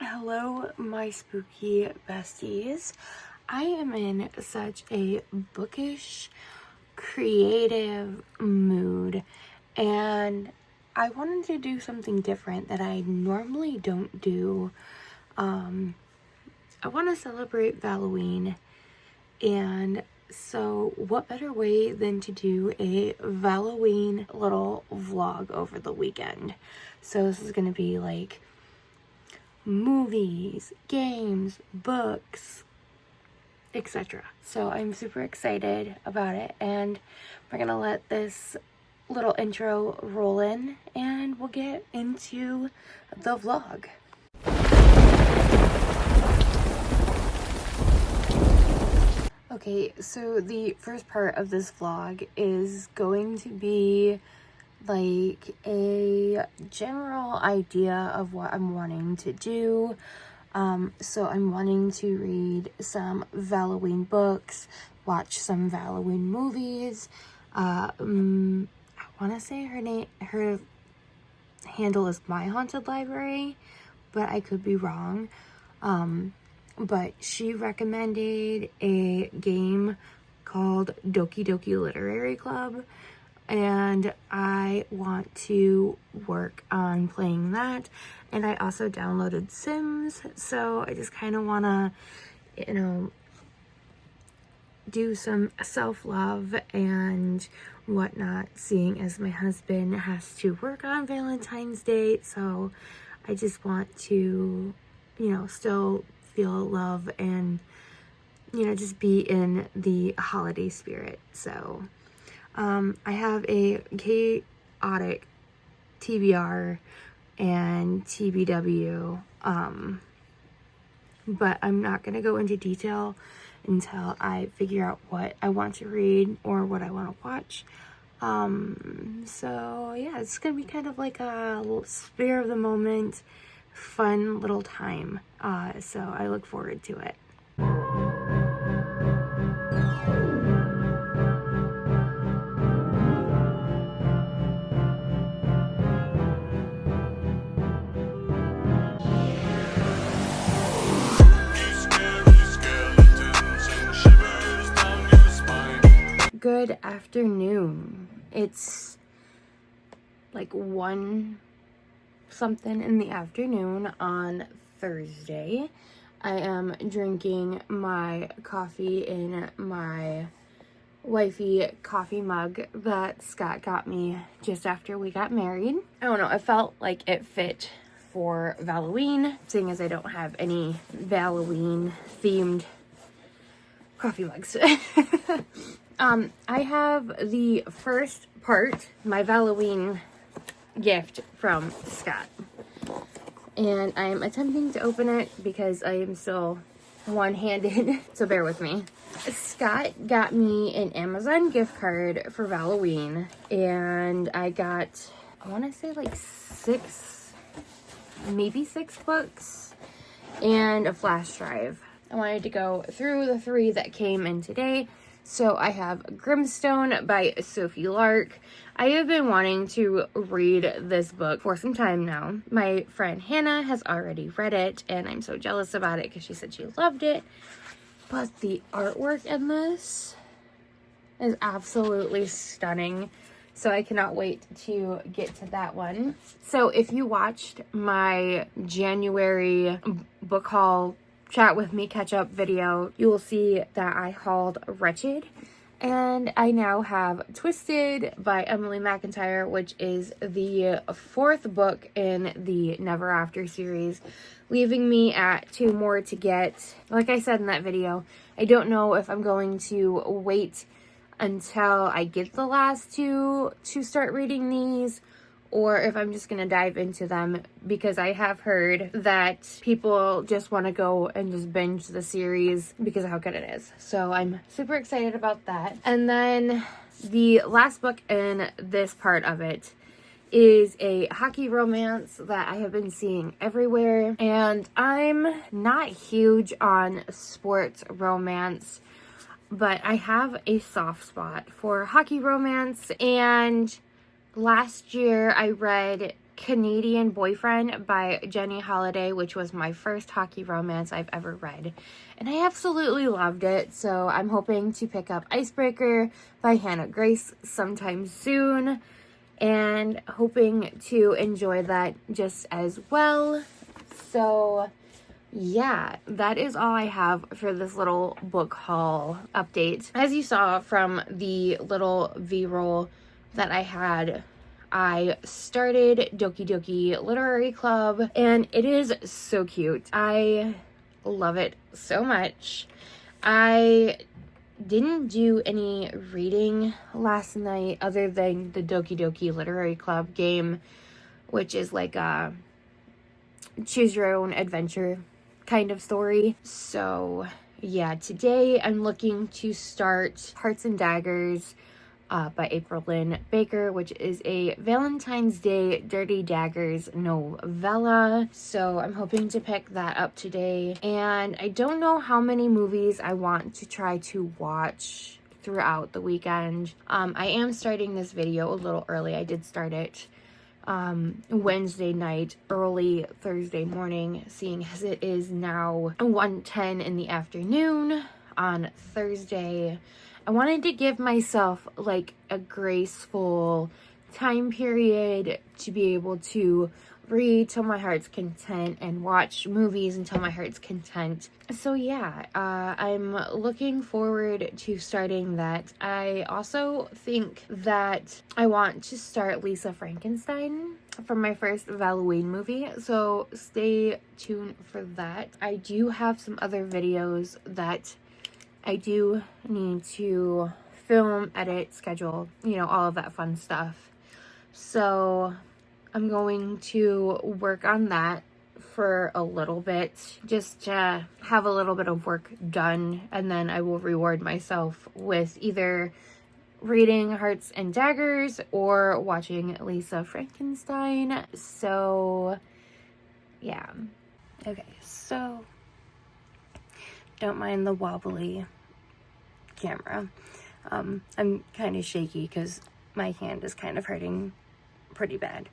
Hello, my spooky besties. I am in such a bookish, creative mood, and I wanted to do something different that I normally don't do. I want to celebrate Valloween, and so what better way than to do a Valloween little vlog over the weekend. So this is going to be like movies, games, books, etc. So I'm super excited about it, and we're gonna let this little intro roll in and we'll get into the vlog. Okay, so the first part of this vlog is going to be like a general idea of what I'm wanting to do. So I'm wanting to read some Valloween books, watch some Valloween movies. I want to say her handle is My Haunted Library, but I could be wrong. But she recommended a game called Doki Doki Literary Club, and I want to work on playing that. And I also downloaded Sims, so I just kind of want to, do some self-love and whatnot, seeing as my husband has to work on Valentine's Day. So I just want to, still feel love and, just be in the holiday spirit. So I have a chaotic TBR and TBW, but I'm not going to go into detail until I figure out what I want to read or what I want to watch. So yeah, it's going to be kind of like a spur of the moment, fun little time. So I look forward to it. Good afternoon. It's like 1 something in the afternoon on Thursday. I am drinking my coffee in my wifey coffee mug that Scott got me just after we got married. I don't know, I felt like it fit for Valloween, seeing as I don't have any Valloween themed coffee mugs. I have the first part, my Valloween gift from Scott, and I am attempting to open it because I am still one-handed, so bear with me. Scott got me an Amazon gift card for Valloween, and I got, I want to say like 6, maybe 6 books and a flash drive. I wanted to go through the 3 that came in today. So I have Grimstone by Sophie Lark. I have been wanting to read this book for some time now. My friend Hannah has already read it, and I'm so jealous about it because she said she loved it. But the artwork in this is absolutely stunning. So I cannot wait to get to that one. So if you watched my January book haul chat with me catch up video, you will see that I hauled 𝚘𝚘𝚘𝚘 and I now have Twisted by Emily McIntyre, which is the 4th book in the Never After series, leaving me at 2 more to get. Like I said in that video, I don't know if I'm going to wait until I get the last 2 to start reading these, or if I'm just going to dive into them, because I have heard that people just want to go and just binge the series because of how good it is. So I'm super excited about that. And then the last book in this part of it is a hockey romance that I have been seeing everywhere. And I'm not huge on sports romance, but I have a soft spot for hockey romance. And last year I read Canadian Boyfriend by Jenny Holiday, which was my first hockey romance I've ever read. And I absolutely loved it, so I'm hoping to pick up Icebreaker by Hannah Grace sometime soon, and hoping to enjoy that just as well. So yeah, that is all I have for this little book haul update. As you saw from the little V-roll that I had, I started Doki Doki Literary Club, and it is so cute. I love it so much. I didn't do any reading last night other than the Doki Doki Literary Club game, which is like a choose your own adventure kind of story. So yeah, today I'm looking to start Hearts and Daggers by April Lynn Baker, which is a Valentine's Day Dirty Daggers novella. So I'm hoping to pick that up today. And I don't know how many movies I want to try to watch throughout the weekend. I am starting this video a little early. I did start it Wednesday night, early Thursday morning, seeing as it is now 1:10 in the afternoon on Thursday. I wanted to give myself like a graceful time period to be able to read till my heart's content and watch movies until my heart's content. So yeah, I'm looking forward to starting that. I also think that I want to start Lisa Frankenstein from my first Valloween movie, so stay tuned for that. I do have some other videos that I do need to film, edit, schedule, you know, all of that fun stuff. So I'm going to work on that for a little bit, just to have a little bit of work done, and then I will reward myself with either reading Hearts and Daggers or watching Lisa Frankenstein. So yeah. Okay, so don't mind the wobbly camera. I'm kind of shaky because my hand is kind of hurting pretty bad.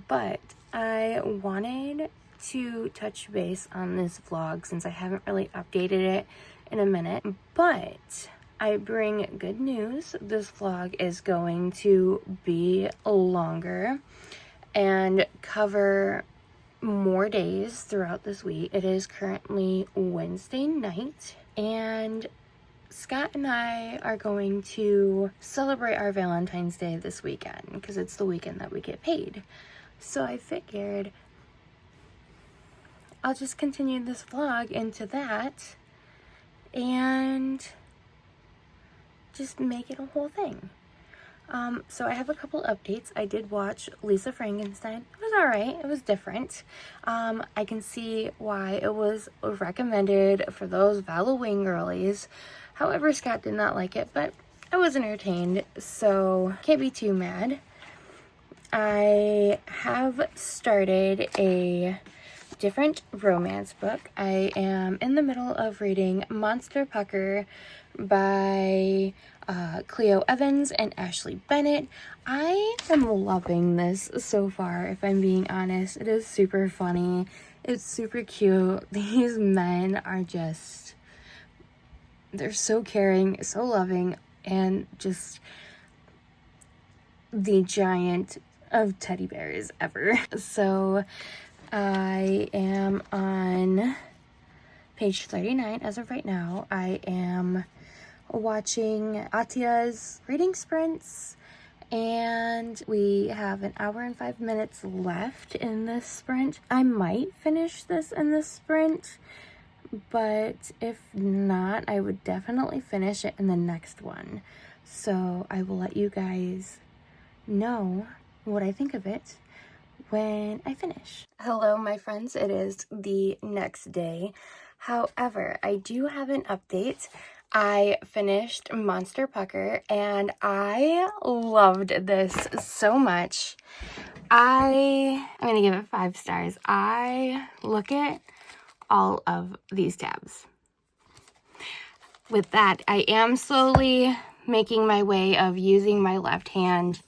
But I wanted to touch base on this vlog since I haven't really updated it in a minute. But I bring good news. This vlog is going to be longer and cover more days throughout this week. It is currently Wednesday night, and Scott and I are going to celebrate our Valentine's Day this weekend because it's the weekend that we get paid. So I figured I'll just continue this vlog into that and just make it a whole thing. So I have a couple updates. I did watch Lisa Frankenstein. It was alright. It was different. I can see why it was recommended for those Valloween girlies. However, Scott did not like it, but I was entertained, so can't be too mad. I have started a different romance book. I am in the middle of reading Monster Pucker by Cleo Evans and Ashley Bennett. I am loving this so far, if I'm being honest. It is super funny. It's super cute. These men are just, they're so caring, so loving, and just the giant of teddy bears ever. So I am on page 39 as of right now. I am watching Atia's reading sprints, and we have an hour and 5 minutes left in this sprint. I might finish this in this sprint, but if not, I would definitely finish it in the next one. So I will let you guys know what I think of it when I finish. Hello, my friends. It is the next day. However, I do have an update. I finished Monster Pucker, and I loved this so much. I'm gonna give it 5 stars. Look at all of these tabs. With that, I am slowly making my way of using my left hand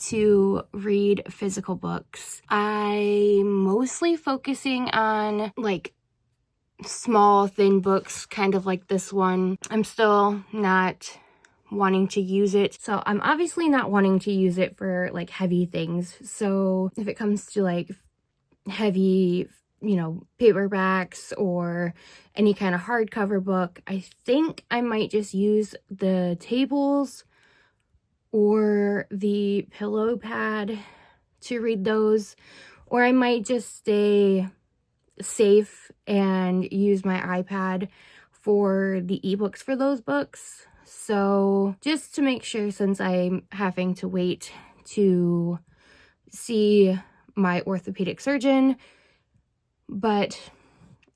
to read physical books. I'm mostly focusing on like small, thin books, kind of like this one. I'm still not wanting to use it. So I'm obviously not wanting to use it for like heavy things. So if it comes to like heavy, you know, paperbacks or any kind of hardcover book, I think I might just use the tables or the pillow pad to read those, or I might just stay safe and use my iPad for the ebooks for those books. So just to make sure, since I'm having to wait to see my orthopedic surgeon. But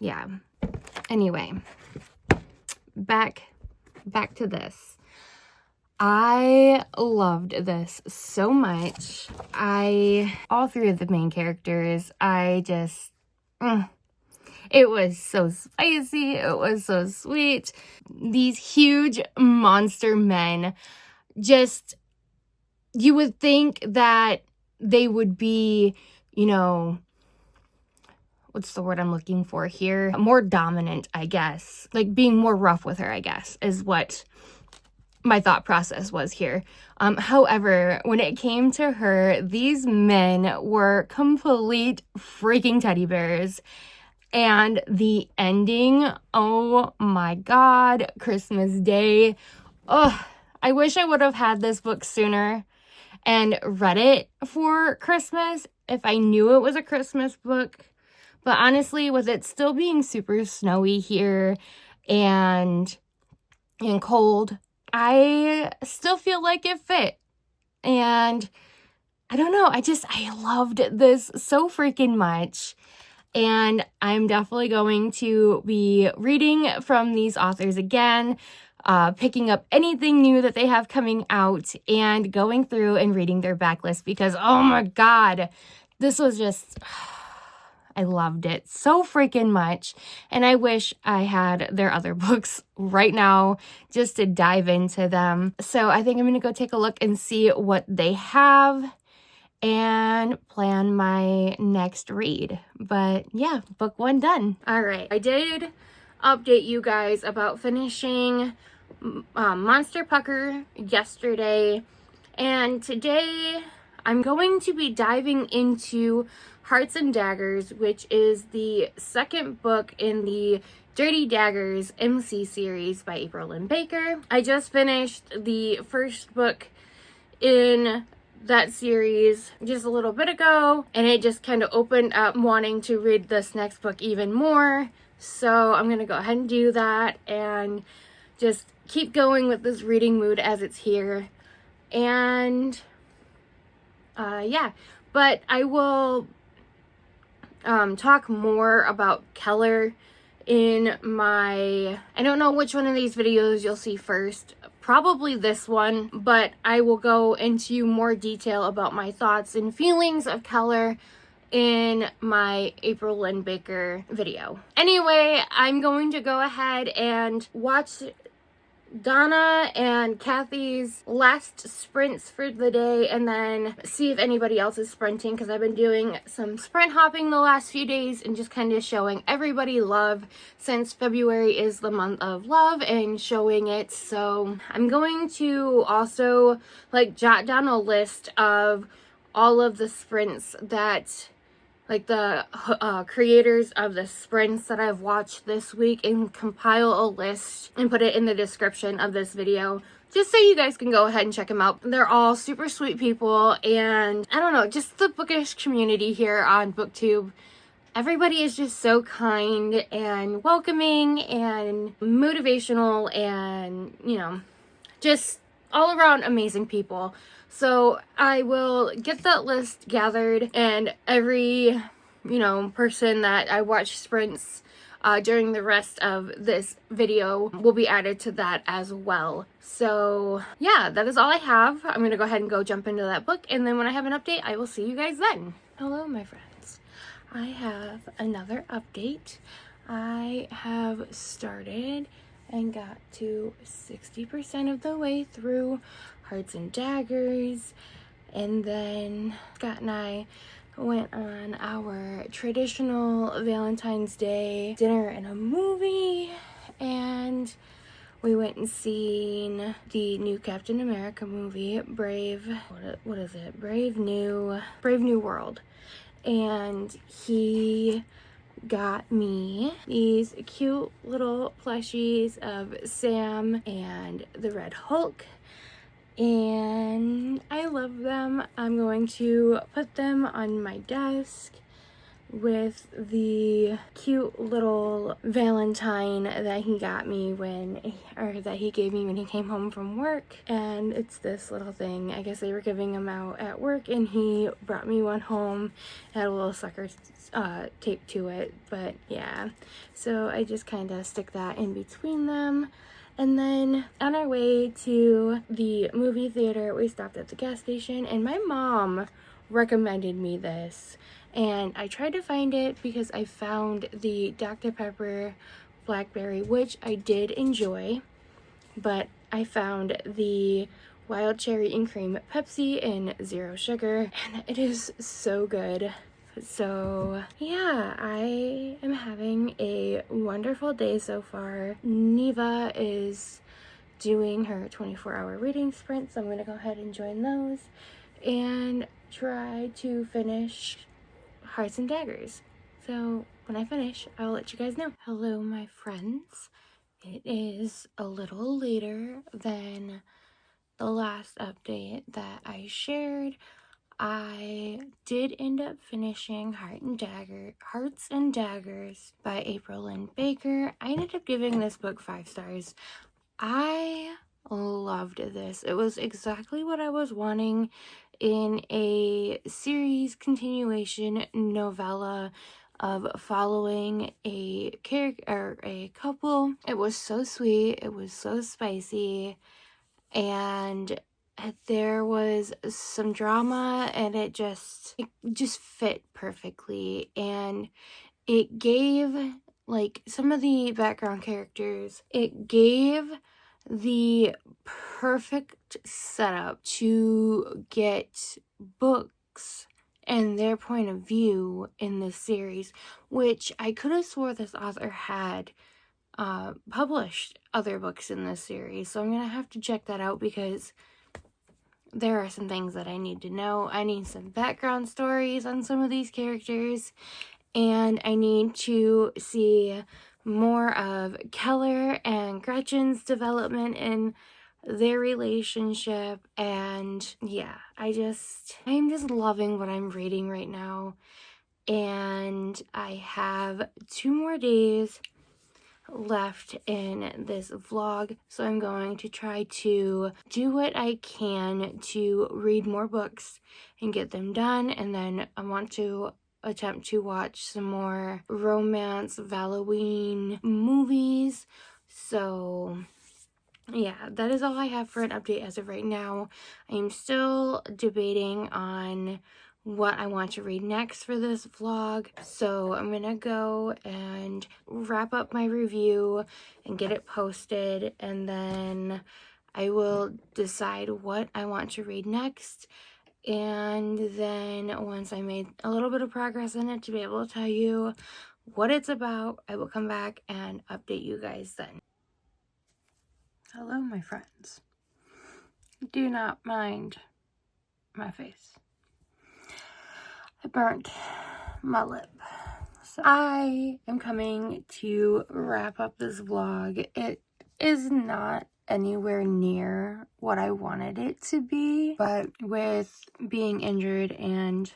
yeah, anyway, back to this. I loved this so much. All three of the main characters, it was so spicy, it was so sweet. These huge monster men, just, you would think that they would be, you know, what's the word I'm looking for here? More dominant, I guess. Like being more rough with her, I guess, is what my thought process was here. However, when it came to her, these men were complete freaking teddy bears. And the ending, oh my God, Christmas Day. Oh, I wish I would have had this book sooner and read it for Christmas if I knew it was a Christmas book. But honestly, with it still being super snowy here and cold, I still feel like it fit. And I don't know, I loved this so freaking much. And I'm definitely going to be reading from these authors again, picking up anything new that they have coming out, and going through and reading their backlist, because oh my God, this was just, I loved it so freaking much. And I wish I had their other books right now just to dive into them. So I think I'm going to go take a look and see what they have and plan my next read. But yeah, book one done. All right, I did update you guys about finishing Monster Pucker yesterday, and today I'm going to be diving into Hearts and Daggers, which is the second book in the Dirty Daggers MC series by April Lynn Baker. I just finished the first book in that series just a little bit ago, and it just kind of opened up wanting to read this next book even more. So I'm gonna go ahead and do that and just keep going with this reading mood as it's here. And yeah, but I will talk more about Keller in my, I don't know which one of these videos you'll see first, probably this one, but I will go into more detail about my thoughts and feelings of Keller in my April Lynn Baker video. Anyway, I'm going to go ahead and watch Donna and Kathy's last sprints for the day, and then see if anybody else is sprinting, because I've been doing some sprint hopping the last few days and just kind of showing everybody love, since February is the month of love, and showing it. So I'm going to also like jot down a list of all of the sprints that, like the creators of the sprints that I've watched this week, and compile a list and put it in the description of this video, just so you guys can go ahead and check them out. They're all super sweet people, and I don't know, just the bookish community here on BookTube. Everybody is just so kind and welcoming and motivational, and, you know, just all around amazing people. So I will get that list gathered, and every, you know, person that I watch sprints during the rest of this video will be added to that as well. So yeah, that is all I have. I'm gonna go ahead and go jump into that book, and then when I have an update, I will see you guys then. Hello, my friends. I have another update. I have started and got to 60% of the way through Hearts and Daggers, And then Scott and I went on our traditional Valentine's Day dinner and a movie, and we went and seen the new Captain America movie, Brave New World. And he got me these cute little plushies of Sam and the Red Hulk, and I love them. I'm going to put them on my desk with the cute little Valentine that he got me that he gave me when he came home from work. And it's this little thing. I guess they were giving them out at work, and he brought me one home. It had a little sucker tape to it, but yeah. So I just kind of stick that in between them. And then on our way to the movie theater, we stopped at the gas station, and my mom recommended me this. And I tried to find it because I found the Dr. Pepper Blackberry, which I did enjoy, but I found the Wild Cherry and Cream Pepsi in 0 sugar, and it is so good. So yeah, I am having a wonderful day so far. Neva is doing her 24-hour reading sprint, so I'm going to go ahead and join those and try to finish Hearts and Daggers. So when I finish, I'll let you guys know. Hello, my friends. It is a little later than the last update that I shared. I did end up finishing Hearts and Daggers by April Lynn Baker. I ended up giving this book 5 stars. I loved this. It was exactly what I was wanting in a series continuation novella of following a character or a couple. It was so sweet, it was so spicy, and there was some drama, and it just fit perfectly. And it gave, like, some of the background characters, it gave the perfect setup to get books and their point of view in this series, which I could have swore this author had published other books in this series. So I'm gonna have to check that out, because there are some things that I need to know. I need some background stories on some of these characters, and I need to see more of Keller and Gretchen's development in their relationship. And yeah, I'm just loving what I'm reading right now. And I have 2 more days left in this vlog, so I'm going to try to do what I can to read more books and get them done. And then I want to attempt to watch some more romance Valloween movies. So yeah, that is all I have for an update as of right now. I am still debating on what I want to read next for this vlog, so I'm gonna go and wrap up my review and get it posted, and then I will decide what I want to read next. And then once I made a little bit of progress in it to be able to tell you what it's about, I will come back and update you guys then. Hello, my friends. Do not mind my face. I burnt my lip. So I am coming to wrap up this vlog. It is not anywhere near what I wanted it to be, but with being injured and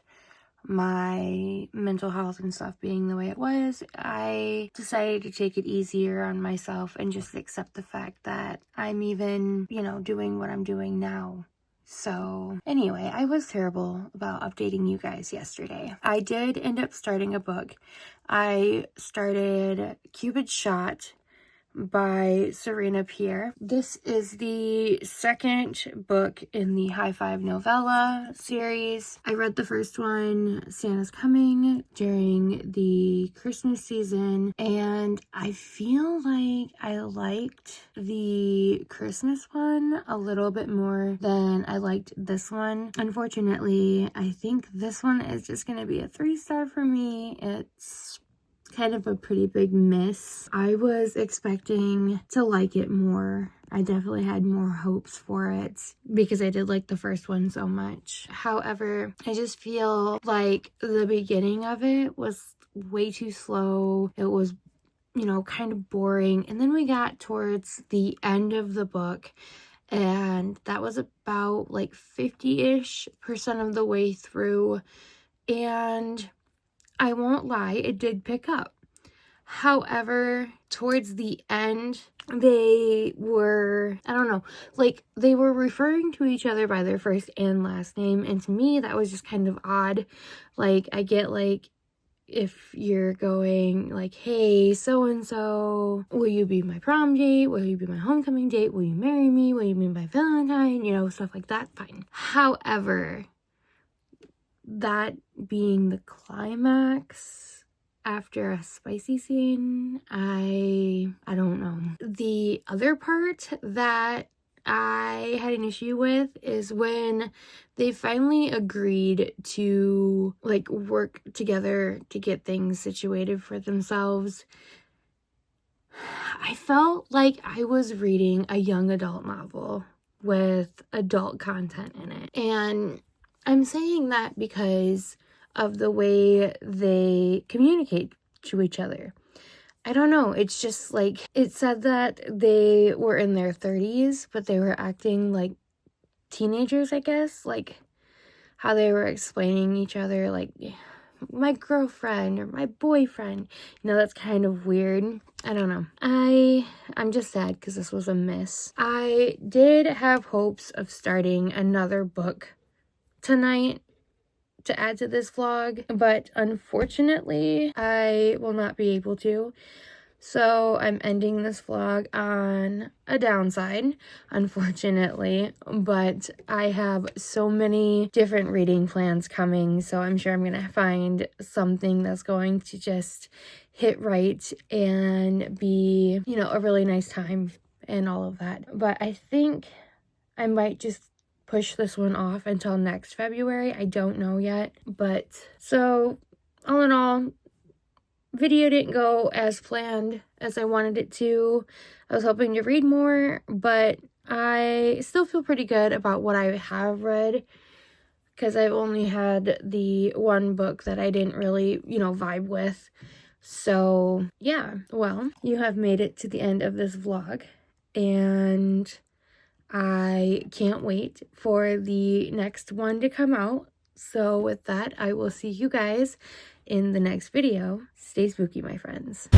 my mental health and stuff being the way it was, I decided to take it easier on myself and just accept the fact that I'm even, doing what I'm doing now. So anyway, I was terrible about updating you guys yesterday. I did end up starting a book. I started Cupid's Shot by Serena Pierre. This is the second book in the High Five novella series. I read the first one, Santa's Coming, during the Christmas season, and I feel like I liked the Christmas one a little bit more than I liked this one. Unfortunately, I think this one is just gonna be a 3-star for me. It's kind of a pretty big miss. I was expecting to like it more. I definitely had more hopes for it because I did like the first one so much. However, I just feel like the beginning of it was way too slow. It was, you know, kind of boring. And then we got towards the end of the book, and that was about like 50-ish% of the way through. And I won't lie, it did pick up. However, towards the end, they were, I don't know, like they were referring to each other by their first and last name. And to me, that was just kind of odd. Like, I get like, if you're going like, hey, so-and-so, will you be my prom date? Will you be my homecoming date? Will you marry me? Will you be my Valentine? You know, stuff like that, fine. However, that being the climax after a spicy scene, I don't know. The other part that I had an issue with is when they finally agreed to like work together to get things situated for themselves. I felt like I was reading a young adult novel with adult content in it. And I'm saying that because of the way they communicate to each other. I don't know, it's just like, it said that they were in their 30s, but they were acting like teenagers, I guess. Like, how they were explaining each other, like, my girlfriend or my boyfriend. You know, that's kind of weird. I don't know. I'm just sad because this was a miss. I did have hopes of starting another book tonight to add to this vlog, but unfortunately I will not be able to. So I'm ending this vlog on a downside, unfortunately, but I have so many different reading plans coming, so I'm sure I'm gonna find something that's going to just hit right and be, you know, a really nice time and all of that. But I think I might just push this one off until next February. I don't know yet. But so all in all, video didn't go as planned as I wanted it to. I was hoping to read more, but I still feel pretty good about what I have read because I've only had the one book that I didn't really, you know, vibe with. So yeah, well, you have made it to the end of this vlog, and I can't wait for the next one to come out. So with that, I will see you guys in the next video. Stay spooky, my friends.